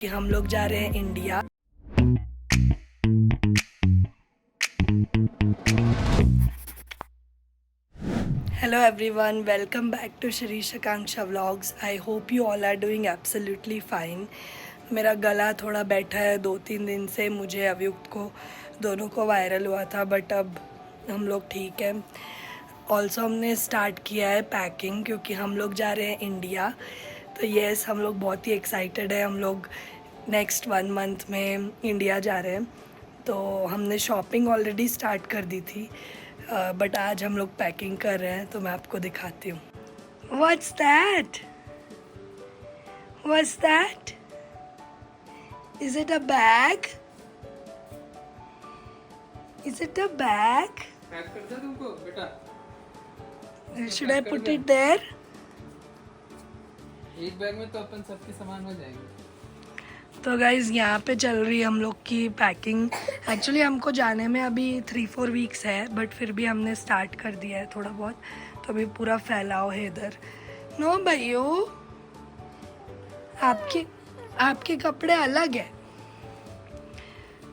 कि हम लोग जा रहे हैं India. Hello everyone, welcome back to Shirish Akanksha vlogs. I hope you all are doing absolutely fine. मेरा गला थोड़ा बैठा है 2-3 दिन से, मुझे अभियुक्त को दोनों को वायरल हुआ था, बट अब हम लोग ठीक है। ऑल्सो हमने स्टार्ट किया है पैकिंग क्योंकि हम लोग जा रहे हैं इंडिया। तो येस, हम लोग बहुत ही एक्साइटेड है। हम लोग नेक्स्ट 1 मंथ में इंडिया जा रहे हैं। तो हमने शॉपिंग ऑलरेडी स्टार्ट कर दी थी, बट आज हम लोग पैकिंग कर रहे हैं, तो मैं आपको दिखाती हूँ। What's that? What's that? Is it a bag? Is it a bag? Pack कर दे तुमको बेटा। Should I put it there? एक बैग में तो अपन सबके सामान हो जाएंगे। तो गाइज़ यहाँ पे चल रही है हम लोग की पैकिंग। एक्चुअली हमको जाने में अभी 3-4 वीक्स है, बट फिर भी हमने स्टार्ट कर दिया है थोड़ा बहुत। तो अभी पूरा फैलाव है इधर। नो भाइयों, आपके कपड़े अलग है।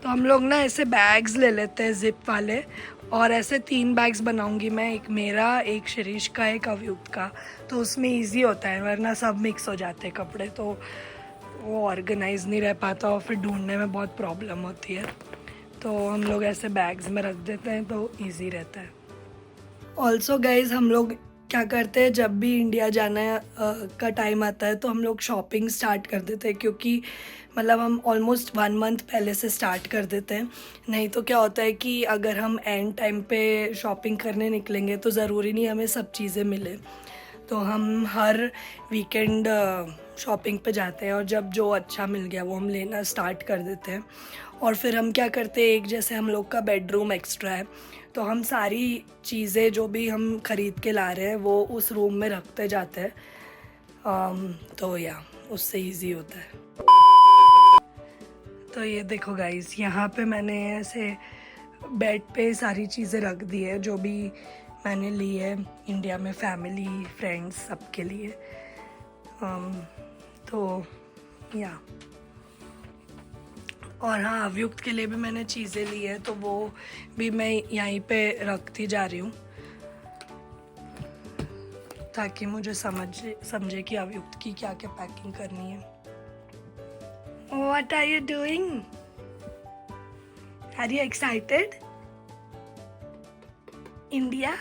तो हम लोग ना ऐसे बैग्स ले लेते हैं जिप वाले, और ऐसे 3 बैग्स बनाऊंगी मैं, एक मेरा, एक शिरीष का, एक अभियुक्त का। तो उसमें इजी होता है, वरना सब मिक्स हो जाते हैं कपड़े, तो वो ऑर्गेनाइज नहीं रह पाता और फिर ढूंढने में बहुत प्रॉब्लम होती है। तो हम लोग ऐसे बैग्स में रख देते हैं तो इजी रहता है। ऑल्सो गाइज, हम लोग क्या करते हैं, जब भी इंडिया जाना का टाइम आता है तो हम लोग शॉपिंग स्टार्ट कर देते हैं, क्योंकि मतलब हम ऑलमोस्ट 1 मंथ पहले से स्टार्ट कर देते हैं। नहीं तो क्या होता है कि अगर हम एंड टाइम पे शॉपिंग करने निकलेंगे तो ज़रूरी नहीं हमें सब चीज़ें मिले। तो हम हर वीकेंड शॉपिंग पे जाते हैं, और जब जो अच्छा मिल गया वो हम लेना स्टार्ट कर देते हैं। और फिर हम क्या करते हैं, एक जैसे हम लोग का बेडरूम एक्स्ट्रा है, तो हम सारी चीज़ें जो भी हम ख़रीद के ला रहे हैं वो उस रूम में रखते जाते हैं। तो या उससे इजी होता है। तो ये देखो गाइस, यहाँ पे मैंने ऐसे बेड पे सारी चीज़ें रख दी है जो भी मैंने ली है इंडिया में, फैमिली, फ्रेंड्स, सबके लिए। तो या, और हाँ, अभियुक्त के लिए भी मैंने चीज़ें ली है, तो वो भी मैं यहीं पे रखती जा रही हूँ, ताकि मुझे समझे कि अभियुक्त की क्या क्या पैकिंग करनी है। What are you doing? Are you excited? India?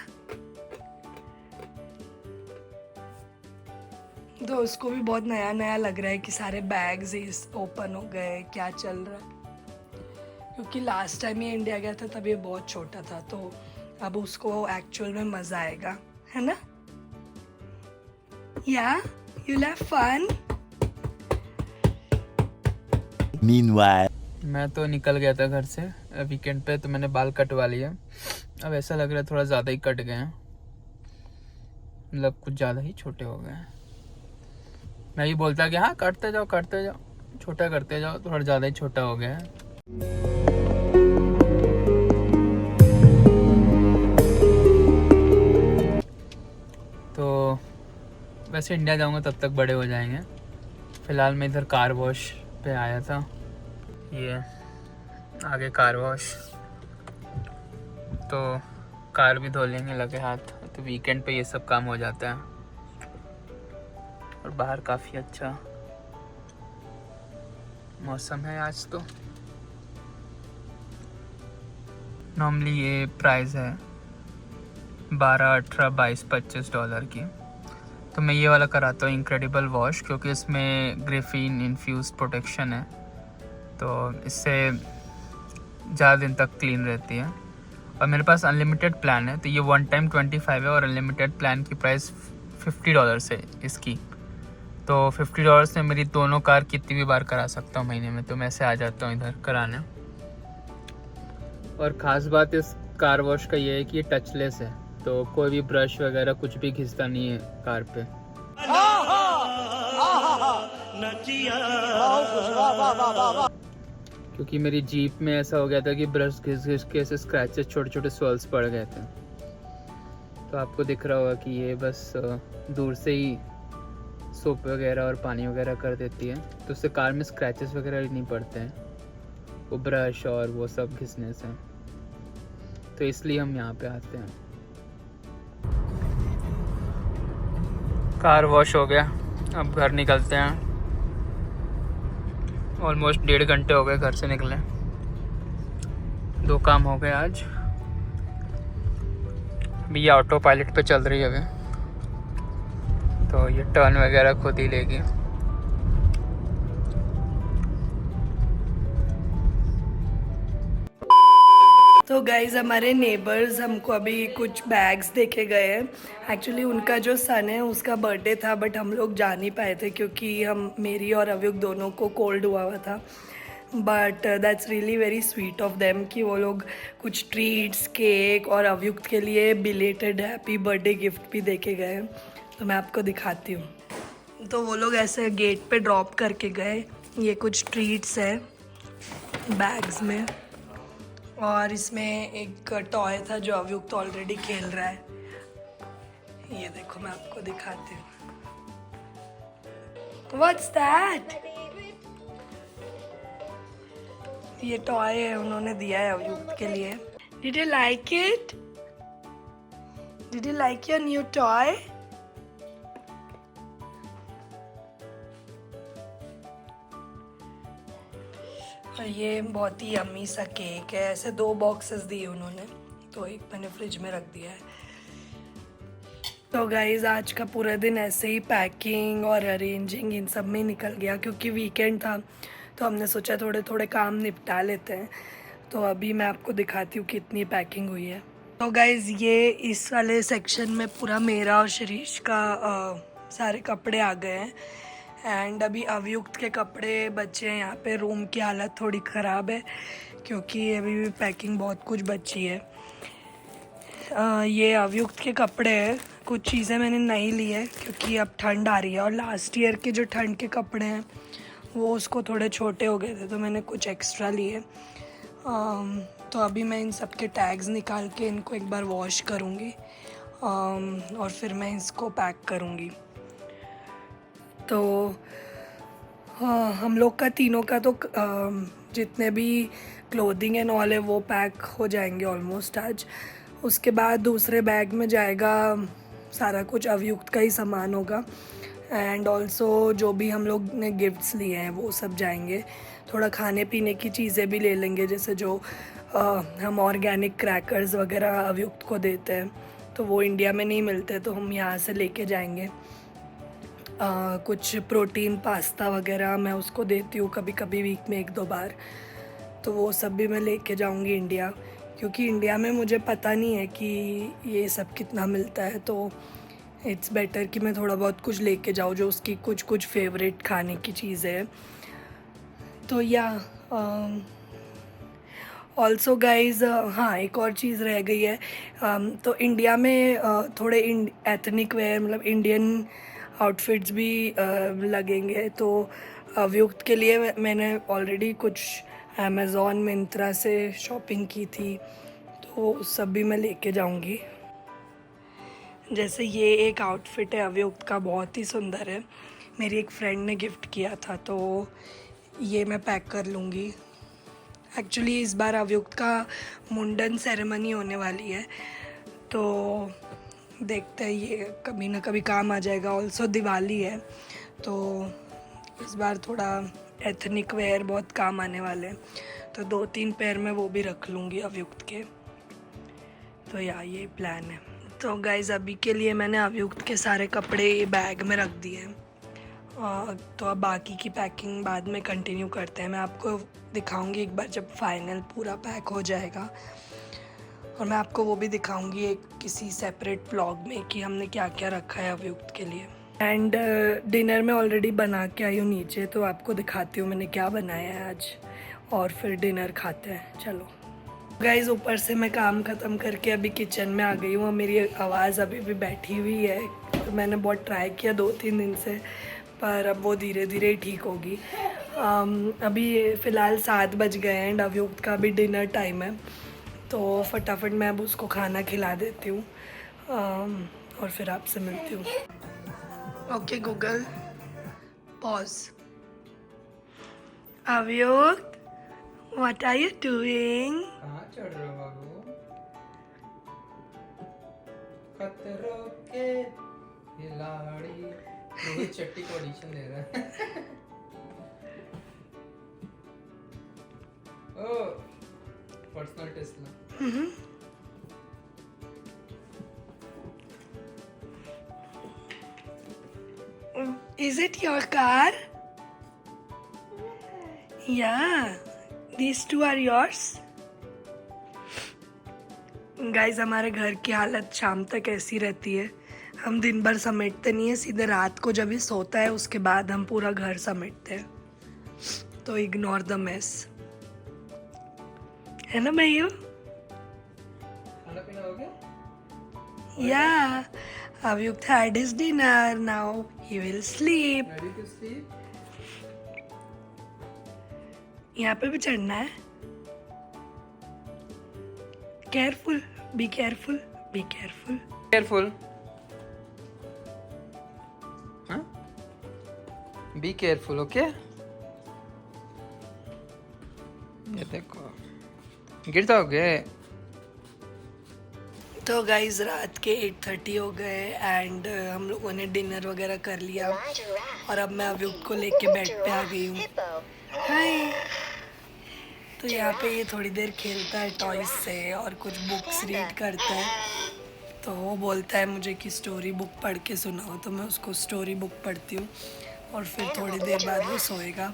तो उसको भी बहुत नया नया लग रहा है कि सारे बैग्स ओपन हो गए, क्या चल रहा है। क्योंकि लास्ट टाइम ये इंडिया गया था तब ये बहुत छोटा था, तो अब उसको एक्चुअल में मज़ा आएगा, है ना? या you'll have fun? Meanwhile, मैं तो निकल गया था घर से वीकेंड पे, तो मैंने बाल कटवा लिए। अब ऐसा लग रहा है थोड़ा ज़्यादा ही कट गए हैं, मतलब कुछ ज़्यादा ही छोटे हो गए हैं। मैं भी बोलता कि हाँ करते जाओ, छोटा करते जाओ, थोड़ा ज़्यादा ही छोटा हो गया है। तो वैसे इंडिया जाऊंगा तब तक बड़े हो जाएंगे। फ़िलहाल मैं इधर कार वॉश पे आया था, ये आगे कार वॉश, तो कार भी धो लेंगे लगे हाथ। तो वीकेंड पे ये सब काम हो जाता है। और बाहर काफ़ी अच्छा मौसम है आज। तो नॉर्मली ये प्राइस है 12, 18, 22, $25 की। तो मैं ये वाला कराता हूँ इनक्रेडिबल वॉश, क्योंकि इसमें ग्रेफीन इन्फ्यूज्ड प्रोटेक्शन है, तो इससे ज़्यादा दिन तक क्लीन रहती है। और मेरे पास अनलिमिटेड प्लान है, तो ये 1 टाइम 25 है, और अनलिमिटेड प्लान की प्राइस $50 है इसकी। तो $50 में मेरी दोनों कार कितनी भी बार करा सकता हूँ महीने में। तो मैं ऐसे आ जाता हूँ इधर कराने। और ख़ास बात इस कार वॉश का ये है कि ये टचलेस है, तो कोई भी ब्रश वगैरह कुछ भी घिसता नहीं है कार पे। क्योंकि मेरी जीप में ऐसा हो गया था कि ब्रश घिस के ऐसे स्क्रैचेस, छोटे छोटे स्वेल्स पड़ गए थे। तो आपको दिख रहा होगा कि ये बस दूर से ही सोप वगैरह और पानी वगैरह कर देती है, तो उससे कार में स्क्रैचेस वगैरह नहीं पड़ते हैं वो ब्रश और वो सब घिसने से, तो इसलिए हम यहाँ पे आते हैं। कार वॉश हो गया, अब घर निकलते हैं। ऑलमोस्ट 1.5 घंटे हो गए घर से निकले, 2 काम हो गए आज। अभी ये ऑटो पायलट पे चल रही है अभी, तो ये टर्न वगैरह खुद ही लेगी। तो गाइज हमारे नेबर्स हमको अभी कुछ बैग्स देके गए हैं। एक्चुअली उनका जो सन है उसका बर्थडे था, बट हम लोग जा नहीं पाए थे क्योंकि मेरी और अवयुक्त दोनों को कोल्ड हुआ था। But that's really very sweet of them कि वो लोग कुछ ट्रीट्स, केक और अवयुक्त के लिए बिलेटेड हैप्पी बर्थडे गिफ्ट भी देके गए हैं। तो मैं आपको दिखाती हूँ। तो वो लोग ऐसे गेट पे ड्रॉप करके गए। ये कुछ ट्रीट्स है बैग्स में, और इसमें एक टॉय था जो अवयुक्त ऑलरेडी खेल रहा है। ये देखो, मैं आपको दिखाती हूँ। What's that? ये टॉय है, उन्होंने दिया है अवयुक्त के लिए। Did you like it? Did you like your new toy? और ये बहुत ही यम्मी सा केक है। ऐसे 2 बॉक्सेस दिए उन्होंने, तो एक मैंने फ्रिज में रख दिया है। तो गाइज आज का पूरा दिन ऐसे ही पैकिंग और अरेंजिंग इन सब में निकल गया, क्योंकि वीकेंड था तो हमने सोचा थोड़े थोड़े काम निपटा लेते हैं। तो अभी मैं आपको दिखाती हूँ कितनी पैकिंग हुई है। तो गाइज ये इस वाले सेक्शन में पूरा मेरा और शिरीष का सारे कपड़े आ गए हैं। एंड अभी अवयुक्त के कपड़े बचे हैं यहाँ पे। रूम की हालत थोड़ी ख़राब है क्योंकि अभी भी पैकिंग बहुत कुछ बची है। ये अवयुक्त के कपड़े हैं। कुछ चीज़ें मैंने नहीं ली है क्योंकि अब ठंड आ रही है, और लास्ट ईयर के जो ठंड के कपड़े हैं वो उसको थोड़े छोटे हो गए थे, तो मैंने कुछ एक्स्ट्रा लिए। तो अभी मैं इन सब के टैग्स निकाल के इनको एक बार वॉश करूँगी और फिर मैं इसको पैक करूँगी। तो हम लोग का तीनों का तो जितने भी क्लोथिंग एंड ऑल है वो पैक हो जाएंगे ऑलमोस्ट आज। उसके बाद दूसरे बैग में जाएगा सारा कुछ अवयुक्त का ही सामान होगा, एंड ऑल्सो जो भी हम लोग ने गिफ्ट्स लिए हैं वो सब जाएंगे। थोड़ा खाने पीने की चीज़ें भी ले लेंगे, जैसे जो हम ऑर्गेनिक क्रैकर्स वगैरह अवयुक्त को देते हैं, तो वो इंडिया में नहीं मिलते, तो हम यहाँ से लेके जाएंगे। कुछ प्रोटीन पास्ता वगैरह मैं उसको देती हूँ कभी कभी वीक में 1-2 बार, तो वो सब भी मैं लेके जाऊँगी इंडिया, क्योंकि इंडिया में मुझे पता नहीं है कि ये सब कितना मिलता है। तो इट्स बेटर कि मैं थोड़ा बहुत कुछ लेके जाऊँ जो उसकी कुछ फेवरेट खाने की चीज़ें हैं। तो या ऑल्सो गाइज, हाँ एक और चीज़ रह गई है। तो इंडिया में थोड़े एथनिक वेयर, मतलब इंडियन आउटफिट्स भी लगेंगे। तो अवयुक्त के लिए मैंने ऑलरेडी कुछ अमेज़ॉन मिंत्रा से शॉपिंग की थी, तो सब भी मैं लेके जाऊंगी। जैसे ये एक आउटफिट है अवयुक्त का, बहुत ही सुंदर है, मेरी एक फ्रेंड ने गिफ्ट किया था, तो ये मैं पैक कर लूँगी। एक्चुअली इस बार अवयुक्त का मुंडन सेरेमनी होने वाली है, तो देखते हैं ये कभी ना कभी काम आ जाएगा। ऑल्सो दिवाली है, तो इस बार थोड़ा एथनिक वेयर बहुत काम आने वाले हैं, तो 2-3 पेयर में वो भी रख लूँगी अवयुक्त के। तो ये प्लान है। तो गाइज़ अभी के लिए मैंने अवयुक्त के सारे कपड़े बैग में रख दिए हैं, तो अब बाकी की पैकिंग बाद में कंटिन्यू करते हैं। मैं आपको दिखाऊंगी एक बार जब फाइनल पूरा पैक हो जाएगा, और मैं आपको वो भी दिखाऊंगी एक किसी सेपरेट व्लॉग में कि हमने क्या क्या रखा है अवयुक्त के लिए। एंड डिनर में ऑलरेडी बना के आई हूँ नीचे, तो आपको दिखाती हूँ मैंने क्या बनाया है आज, और फिर डिनर खाते हैं। चलो गाइज़, ऊपर से मैं काम ख़त्म करके अभी किचन में आ गई हूँ। मेरी आवाज़ अभी भी बैठी हुई है, तो मैंने बहुत ट्राई किया 2-3 दिन से, पर अब वो धीरे धीरे ठीक होगी। अभी फ़िलहाल 7 बज गए हैं एंड अवयुक्त का भी डिनर टाइम है, तो फटाफट मैं अब उसको खाना खिला देती हूँ और फिर आपसे मिलती हूँ। Okay Google, Pause. Avyuk, what are you doing? कहाँ चढ़ रहे हो बाबू? खतरों के खिलाड़ी। रोहित शेट्टी को ऑडिशन दे रहा है। Oh, personal Tesla. Is it your car? Yeah. These two are yours? Guys हमारे घर की हालत शाम तक ऐसी रहती है, हम दिन भर समेटते नहीं है, सीधे रात को जब ही सोता है उसके बाद हम पूरा घर समेटते हैं, तो इग्नोर द मेस, है ना भैया? खाना पीना हो गया? Yeah, Avyuk had his dinner, now he will sleep. Ready to sleep? यहाँ पे भी चढ़ना है. Careful, be careful, be careful. Careful. हाँ? Be careful, okay? ये देखो, गिर जाओगे. तो गाइज रात के 8:30 हो गए एंड हम लोगों ने डिनर वगैरह कर लिया और अब मैं अव्युक्त को लेके बेड पे आ गई हूँ. हाय. तो यहाँ पे ये थोड़ी देर खेलता है टॉयज से और कुछ बुक्स रीड करता है, तो वो बोलता है मुझे कि स्टोरी बुक पढ़ के सुनाओ, तो मैं उसको स्टोरी बुक पढ़ती हूँ और फिर थोड़ी देर बाद वो सोएगा.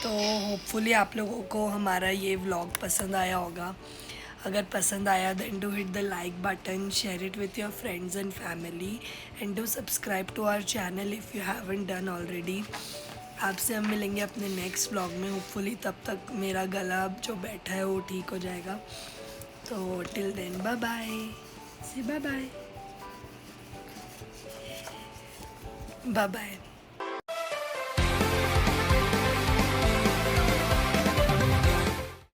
तो होपफुली आप लोगों को हमारा ये व्लॉग पसंद आया होगा. अगर पसंद आया then do hit the like button, share it with your friends and family and do subscribe to our channel if you haven't done already. आपसे हम मिलेंगे अपने नेक्स्ट व्लॉग में होपफुली, तब तक मेरा गला जो बैठा है वो ठीक हो जाएगा. तो टिल देन बाय बाय, सी बाय बाय, बाय बाय.